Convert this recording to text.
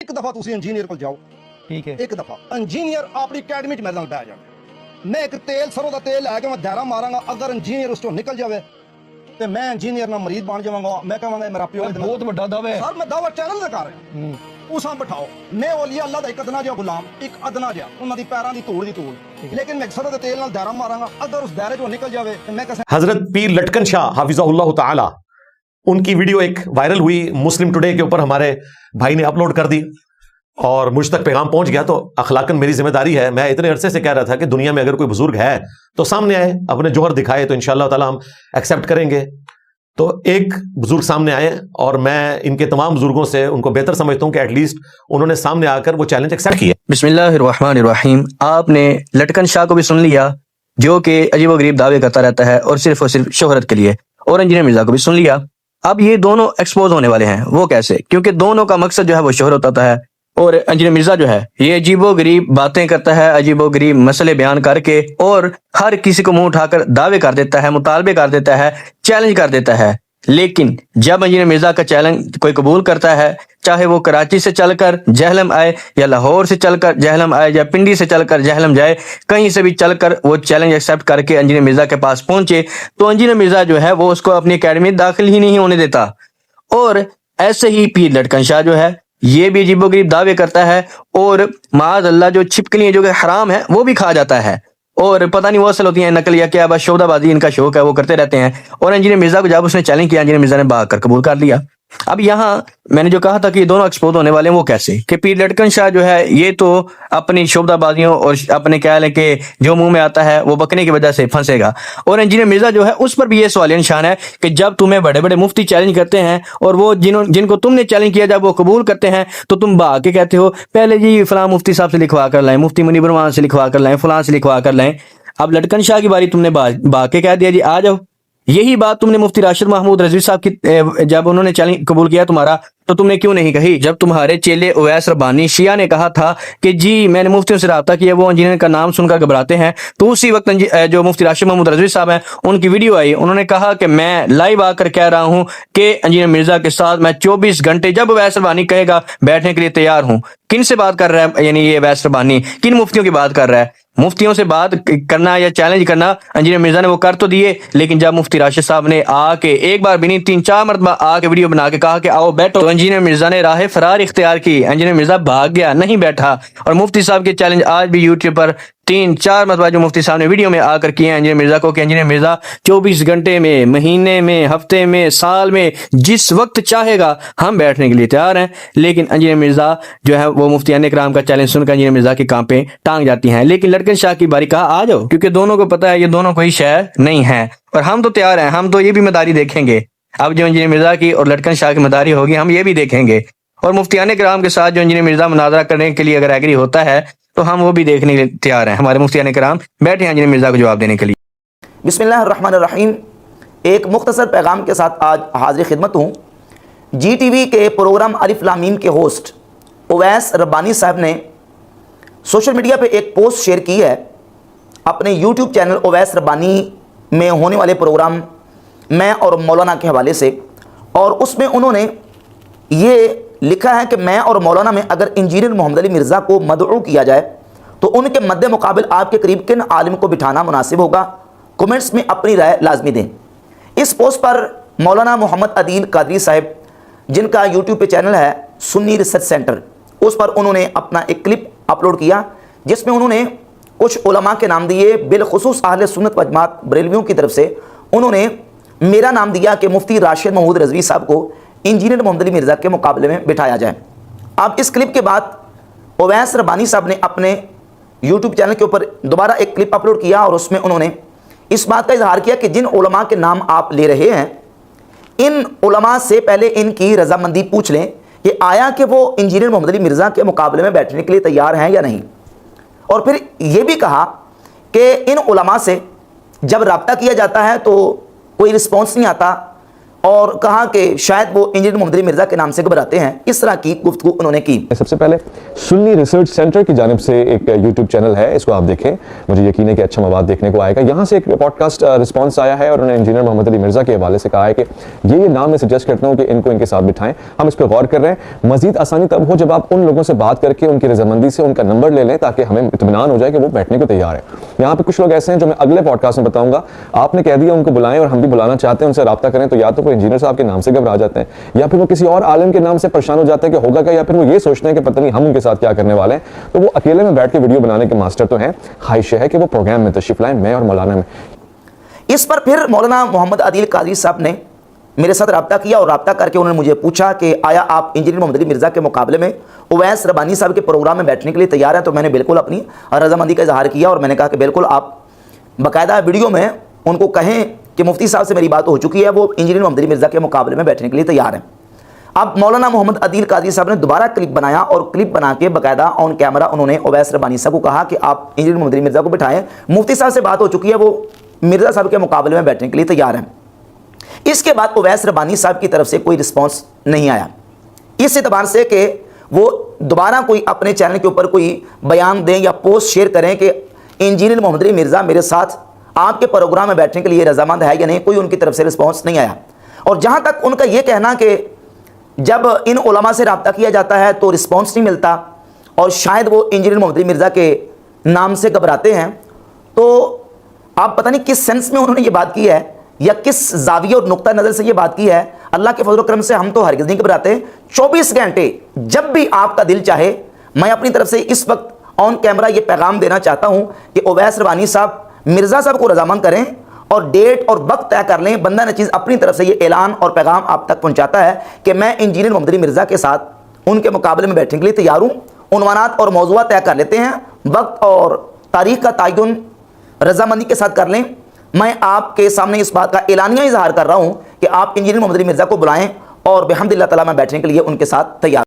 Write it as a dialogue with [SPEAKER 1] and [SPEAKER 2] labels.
[SPEAKER 1] ਇੱਕ ਦਫਾ ਤੁਸੀਂ ਇੰਜੀਨੀਅਰ ਕੋਲ ਜਾਓ,
[SPEAKER 2] ਠੀਕ ਹੈ,
[SPEAKER 1] ਇੱਕ ਦਫਾ ਇੰਜੀਨੀਅਰ ਆਪਣੀ ਅਕੈਡਮੀ 'ਚ ਮੇਰੇ ਨਾਲ ਬਹਿ ਜਾਣ। ਮੈਂ ਇੱਕ ਤੇਲ ਸਰੋਂ ਦਾ ਤੇਲ ਲੈ ਕੇ ਮੈਂ ਦਾਇਰਾ ਮਾਰਾਂਗਾ, ਅਗਰ ਇੰਜੀਨੀਅਰ ਉਸ ਤੋਂ ਨਿਕਲ ਜਾਵੇ ਤੇ ਮੈਂ ਇੰਜੀਨੀਅਰ ਨਾਲ ਮਰੀਜ਼ ਬਣ ਜਾਵਾਂਗਾ। ਮੈਂ ਕਹਾਂਗਾ ਮੇਰਾ ਪਿਓ
[SPEAKER 2] ਬਹੁਤ ਵੱਡਾ ਦਾਅਵਾ ਹੈ
[SPEAKER 1] ਸਰ, ਮੈਂ ਦਾਅਵਾ ਚੈਨਲ ਦਾ ਕਰ ਰਿਹਾ। ਉਸਾਂ ਬਿਠਾਓ, ਮੈਂ ਔਲੀਆ ਅੱਲਾ ਦਾ ਇੱਕ ਅਦਨਾ ਜਿਹਾ ਗੁਲਾਮ, ਇੱਕ ਅਦਨਾ ਜਿਹਾ, ਉਹਨਾਂ ਦੀ ਪੈਰਾਂ ਦੀ ਧੂੜ ਦੀ ਧੂੜ, लेकिन मैं सरद तेल नाल दायरा मारांगा, अगर उस दायरे चों निकल जावे तो मैं कैसे।
[SPEAKER 3] हजरत पीर लटकन शाह हाफिज़हुल्लाह ताला, उनकी वीडियो एक वायरल हुई मुस्लिम टुडे के ऊपर, हमारे भाई ने अपलोड कर दी और मुझ तक पैगाम पहुंच गया। तो अखलाकन मेरी जिम्मेदारी है, मैं इतने अरसे से कह रहा था कि दुनिया में अगर कोई बुजुर्ग है तो सामने आए, अपने जौहर दिखाए, तो इंशाअल्लाह ताला हम एक्सेप्ट करेंगे। तो एक बुजुर्ग सामने आए और मैं इनके तमाम बुजुर्गों से उनको बेहतर समझता हूं कि एटलीस्ट उन्होंने सामने आकर वो चैलेंज एक्सेप्ट किया।
[SPEAKER 4] बिस्मिल्लाहिर्रहमानिर्रहीम। आपने लटकन शाह को भी सुन लिया जो कि अजीबोगरीब दावे करता रहता है और सिर्फ शोहरत के लिए, और इंजीनियर मिर्जा को भी सुन लिया। अब ये दोनों एक्सपोज होने वाले हैं। वो कैसे? क्योंकि दोनों का मकसद जो है वो शोहरत होता है, और इंजीनियर मिर्जा जो है ये अजीबोगरीब बातें करता है, अजीबोगरीब मसले बयान करके और हर किसी को मुंह उठाकर दावे कर देता है, मुतालबे कर देता है, चैलेंज कर देता है। लेकिन जब इंजीनियर मिर्जा का चैलेंज कोई कबूल करता है, चाहे वो कराची से चलकर जहलम आए या लाहौर से चलकर जहलम आए या पिंडी से चलकर जहलम जाए, कहीं से भी चलकर वो चैलेंज एक्सेप्ट करके इंजीनियर मिर्जा के पास पहुंचे, तो इंजीनियर मिर्जा जो है वो उसको अपनी अकेडमी में दाखिल ही नहीं होने देता। और ऐसे ही पीर लटकन शाह जो है ये भी अजीबोगरीब दावे करता है, और माज़ अल्लाह जो छिपकलियां जो कि हराम है वो भी खा जाता है, और पता नहीं वो असल होती हैं नकल या क्या, बस शोदाबाजी इनका शौक है, वो करते रहते हैं। और इंजीनियर मिर्जा को जब उसने चैलेंज किया, इंजीनियर मिर्जा ने भाग कर कबूल कर लिया। अब यहाँ मैंने जो कहा था कि ये दोनों एक्सपोज होने वाले हैं, वो कैसे? कि पीर लटकन शाह जो है ये तो अपनी शोदाबाजियों और अपने क्या है कि जो मुंह में आता है वो बकने की वजह से फंसेगा, और इंजीनियर मिर्जा जो है उस पर भी ये सवालिया निशान है कि जब तुम्हें बड़े बड़े मुफ्ती चैलेंज करते हैं और वो जिनको तुमने चैलेंज किया जब वो कबूल करते हैं तो तुम भाग के कहते हो पहले जी फलां मुफ्ती साहब से लिखवा कर लाएं, मुफ्ती मुनीब रहमान से लिखवा कर लाएं, फलां से लिखवा कर लाएं। अब लटकन शाह की बारी, तुमने भाग के कह दिया जी आ जाओ। यही बात तुमने मुफ्ती राशिद महमूद रजवी साहब की जब उन्होंने चैलेंज कबूल किया तुम्हारा, तो तुमने क्यों नहीं कही? जब तुम्हारे चेले उवैस रब्बानी शिया ने कहा था कि जी मैंने मुफ्तियों से रब्ता किया, वो इंजीनियर का नाम सुनकर घबराते हैं, तो उसी वक्त जो मुफ्ती राशिद महमूद रजवी साहब हैं उनकी वीडियो आई, उन्होंने कहा कि मैं लाइव आकर कह रहा हूं कि इंजीनियर मिर्जा के साथ मैं 24 घंटे जब उवैस रब्बानी कहेगा बैठने के लिए तैयार हूं। किन से बात कर रहा है? यानी ये उवैस रब्बानी किन मुफ्तियों की बात कर रहा है? मुफ्तियों से बात करना या चैलेंज करना इंजीनियर मिर्जा ने वो कर तो दिए, लेकिन जब मुफ्ती राशिद साहब ने आके एक बार भी नहीं 3-4 मरतबा आके वीडियो बना के कहा कि आओ बैठो, तो इंजीनियर मिर्जा ने राह फरार इख्तियार की, इंजीनियर मिर्जा भाग गया, नहीं बैठा। और मुफ्ती साहब के चैलेंज आज भी यूट्यूब पर 3-4 मरतबा जो मुफ्ती साहब ने वीडियो में आकर किए हैं इंजीनियर मिर्जा को, कि इंजीनियर मिर्जा 24 घंटे में, महीने में, हफ्ते में, साल में, जिस वक्त चाहेगा हम बैठने के लिए तैयार हैं। लेकिन इंजीनियर मिर्जा जो है वो मुफ्तियान इकराम का चैलेंज सुनकर इंजीनियर मिर्जा की कांपें टांग जाती हैं। लेकिन लटकन शाह की बारी, कहा आ जाओ, क्योंकि दोनों को पता है ये दोनों कोई शय नहीं है, और हम तो तैयार हैं, हम तो ये भी मदारी देखेंगे। अब जो इंजीनियर मिर्जा की और लटकन शाह की मदारी होगी हम ये भी देखेंगे, और मुफ्तियान इकराम के साथ जो इंजीनियर मिर्जा मुनाजरा करने के लिए अगर एग्री होता है तो हम वो भी देखने के लिए तैयार हैं। हमारे मुफ्तियान इकराम बैठे हैं इंजीनियर मिर्जा को जवाब देने के लिए।
[SPEAKER 5] बिस्मिल्लाहिर्रहमानिर्रहीम। एक मुख्तसर पैगाम के साथ आज हाजिर खिदमत हूँ। GTV के प्रोग्राम अलिफ लाम मीम के होस्ट उवैस रब्बानी साहब ने सोशल मीडिया पे एक पोस्ट शेयर की है अपने यूट्यूब चैनल उवैस रब्बानी में होने वाले प्रोग्राम मैं और मौलाना के हवाले से, और उसमें उन्होंने ये लिखा है कि मैं और मौलाना में अगर इंजीनियर मोहम्मद अली मिर्ज़ा को मदऊ किया जाए तो उनके मद्दे मुकाबिल आपके करीब किन आलिम को बिठाना मुनासिब होगा? कमेंट्स में अपनी राय लाजमी दें। इस पोस्ट पर मौलाना मोहम्मद अदील कादरी साहब, जिनका यूट्यूब पे चैनल है सुन्नी रिसर्च सेंटर, उस पर उन्होंने अपना एक क्लिप अपलोड किया जिसमें उन्होंने कुछ उलमा के नाम दिए, बिलखुसूस अहले सुन्नत व जमात बरेलवियों की तरफ से उन्होंने मेरा नाम दिया कि मुफ्ती राशिद महमूद रजवी साहब को इंजीनियर मोहम्मद अली मिर्ज़ा के मुकाबले में बिठाया जाए। अब इस क्लिप के बाद उवैस रब्बानी साहब ने अपने यूट्यूब चैनल के ऊपर दोबारा एक क्लिप अपलोड किया, और उसमें उन्होंने इस बात का इजहार किया कि जिन उलमा के नाम आप ले रहे हैं, इन उलमा से पहले इनकी रजामंदी पूछ लें कि आया कि वो इंजीनियर मोहम्मद अली मिर्ज़ा के मुकाबले में बैठने के लिए तैयार हैं या नहीं। और फिर ये भी कहा कि इन उलमा से जब रब्ता किया जाता है तो कोई रिस्पॉन्स नहीं आता, اور کہا کہ شاید وہ انجینئر محمد علی مرزا کے نام سے گھبراتے ہیں. اس طرح کی گفتگو انہوں نے کی.
[SPEAKER 2] سب سے پہلے سنی ریسرچ سینٹر کی جانب سے ایک یوٹیوب چینل ہے, اس کو آپ دیکھیں, مجھے یقین ہے کہ اچھا مواد دیکھنے کو آئے گا. یہاں سے ایک پوڈ کاسٹ رسپانس آیا ہے اور انہوں نے انجینئر محمد علی مرزا کے حوالے سے کہا ہے کہ یہ نام میں سجیسٹ کرتا ہوں کہ ان کو ان کے ساتھ بٹھائیں. ہم اس پہ غور کر رہے ہیں. مزید آسانی تب ہو جب آپ ان لوگوں سے بات کر کے ان کی رضامندی سے ان کا نمبر لے لیں تاکہ ہمیں اطمینان ہو جائے کہ وہ بیٹھنے کو تیار ہیں. یہاں پہ کچھ لوگ ایسے ہیں جو میں اگلے پوڈ کاسٹ میں بتاؤں گا. آپ نے کہہ دیا ان کو بلائیں اور ہم بھی بلانا چاہتے ہیں, ان سے رابطہ کریں, تو یا تو وہ انجینئر صاحب کے نام سے گھبرا جاتے ہیں یا پھر وہ کسی اور عالم کے نام سے پریشان ہو جاتے ہیں کہ ہوگا کیا, یا پھر وہ یہ سوچتے ہیں کہ پتہ نہیں ہم ان کے ساتھ کیا کرنے والے ہیں. تو وہ اکیلے میں بیٹھ کے ویڈیو بنانے کے ماسٹر تو ہیں. خواہش ہے کہ وہ پروگرام میں تشریف لائیں, میں اور مولانا میں.
[SPEAKER 5] اس پر پھر مولانا محمد عادل قادری صاحب نے میرے ساتھ رابطہ کیا اور رابطہ کر کے انہوں نے مجھے پوچھا کہ آیا آپ انجینئر محمد علی مرزا کے مقابلے میں اویس ربانی صاحب کے پروگرام میں بیٹھنے کے لیے تیار ہیں. تو میں نے بالکل اپنی رضامندی کا اظہار کیا اور میں نے کہا کہ بالکل آپ باقاعدہ ویڈیو میں ان کو کہیں کہ مفتی صاحب سے میری بات ہو چکی ہے, وہ انجینئر محمد علی مرزا کے مقابلے میں بیٹھنے کے لیے تیار ہیں. اب مولانا محمد عادل قادری صاحب نے دوبارہ کلپ بنایا اور کلپ بنا کے باقاعدہ آن کیمرہ انہوں نے اویس ربانی صاحب کو کہا کہ آپ انجینئر محمد علی مرزا کو بٹھائیں, مفتی صاحب سے بات ہو چکی ہے, وہ مرزا صاحب کے مقابلے میں بیٹھنے کے لیے تیار ہیں. اس کے بعد اویس ربانی صاحب کی طرف سے کوئی رسپانس نہیں آیا, اس اعتبار سے کہ وہ دوبارہ کوئی اپنے چینل کے اوپر کوئی بیان دیں یا پوسٹ شیئر کریں کہ انجینئر محمد علی مرزا میرے ساتھ آپ کے پروگرام میں بیٹھنے کے لیے رضامند ہے یا نہیں. کوئی ان کی طرف سے رسپانس نہیں آیا. اور جہاں تک ان کا یہ کہنا کہ جب ان علماء سے رابطہ کیا جاتا ہے تو رسپانس نہیں ملتا اور شاید وہ انجینئر محمد علی مرزا کے نام سے گھبراتے ہیں, تو آپ پتہ نہیں کس سینس میں انہوں نے یہ بات کی ہے یا کس زاویہ اور نقطہ نظر سے یہ بات کی ہے. اللہ کے فضل و کرم سے ہم تو ہرگز نہیں گھبراتے. 24 گھنٹے جب بھی آپ کا دل چاہے, میں اپنی طرف سے اس وقت آن کیمرہ یہ پیغام دینا چاہتا ہوں کہ اویس ربانی صاحب مرزا صاحب کو رضامند کریں اور ڈیٹ اور وقت طے کر لیں. بندہ نچیز اپنی طرف سے یہ اعلان اور پیغام آپ تک پہنچاتا ہے کہ میں انجینئر محمد علی مرزا کے ساتھ ان کے مقابلے میں بیٹھنے کے لیے تیار ہوں. عنوانات اور موضوعات طے کر لیتے ہیں, وقت اور تاریخ کا تعین رضامندی کے ساتھ کر لیں. میں آپ کے سامنے اس بات کا اعلانیہ اظہار کر رہا ہوں کہ آپ انجینئر محمد علی مرزا کو بلائیں اور بحمد اللہ تعالیٰ میں بیٹھنے کے لیے ان کے ساتھ تیار.